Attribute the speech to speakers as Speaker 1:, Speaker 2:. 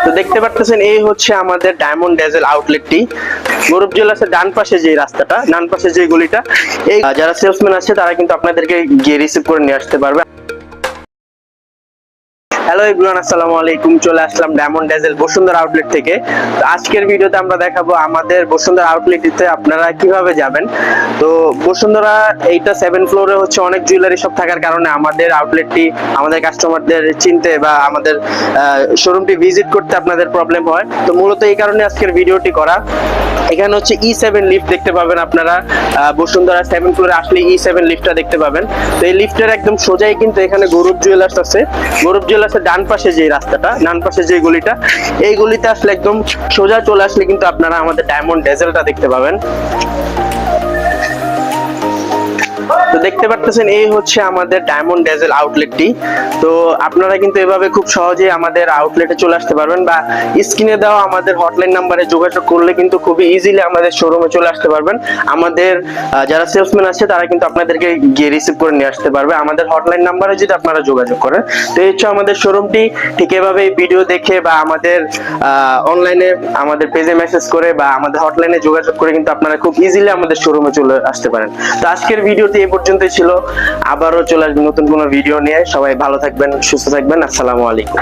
Speaker 1: তো দেখতে পারতেছেন এই হচ্ছে আমাদের ডায়মন্ড ডেজেল আউটলেটটি। গৌরব জুয়েলার্সের ডান পাশে যে রাস্তাটা, ডান পাশে যে গলিটা, এই যারা সেলসম্যান আছে তারা কিন্তু আপনাদেরকে গিয়ে রিসিভ করে নিয়ে আসতে পারবে। হ্যালো এভরিওয়ান, আসসালামু আলাইকুম। চলে আসলাম ডায়মন্ড ডেজেল বসুন্ধরা আউটলেট থেকে। তো আজকের ভিডিওতে আমরা দেখাবো আমাদের বসুন্ধরা আউটলেটটিতে আপনারা কিভাবে যাবেন। তো বসুন্ধরা এইটা 7 ফ্লোরে হচ্ছে অনেক জুয়েলারি শপ থাকার কারণে আমাদের আউটলেটটি আমাদের কাস্টমারদের চিনতে বা আমাদের শোরুমটি ভিজিট করতে আপনাদের প্রবলেম হয়। তো মূলত এই কারণে আজকের ভিডিওটি করা। এখানে হচ্ছে E7 লিফট দেখতে পাবেন আপনারা। বসুন্ধরা 7 ফ্লোরে আসলে E7 লিফটটা দেখতে পাবেন। তো এই লিফটের একদম সোজাই কিন্তু এখানে গৌরব জুয়েলার্স আছে। গৌরব জুয়েলার্সের ডান পাশে যে রাস্তাটা, ডান পাশে যে গলিটা, এই গলিতে আসলে একদম সোজা চলে আসলে কিন্তু আপনারা আমাদের ডায়মন্ড ডেজেলটা দেখতে পাবেন। তো দেখতে পারতেছেন এই হচ্ছে আমাদের ডায়মন্ড ডেজেল আউটলেটটি। তো আপনারা কিন্তু এভাবে খুব সহজেই আমাদের আউটলেটে চলে আসতে পারবেন বা স্ক্রিনে দেওয়া আমাদের হটলাইন নাম্বারে যোগাযোগ করলে কিন্তু খুবই ইজিলি আমাদের শোরুমে চলে আসতে পারবেন। আমাদের যারা সেলসম্যান আছে তারা কিন্তু আপনাদেরকে গিয়ে রিসিভ করে নিয়ে আসতে পারবে আমাদের হটলাইন নাম্বারে যদি আপনারা যোগাযোগ করেন। তো এই হচ্ছে আমাদের শোরুমটি। ঠিক এভাবে ভিডিও দেখে বা আমাদের অনলাইনে আমাদের পেজে মেসেজ করে বা আমাদের হটলাইনে যোগাযোগ করে কিন্তু আপনারা খুব ইজিলি আমাদের শোরুমে চলে আসতে পারেন। তো আজকের ভিডিওটি এই পর্যন্তই ছিল। আবারও চলে আসবেন নতুন কোনো ভিডিও নিয়ে। সবাই ভালো থাকবেন, সুস্থ থাকবেন। আসসালামু আলাইকুম।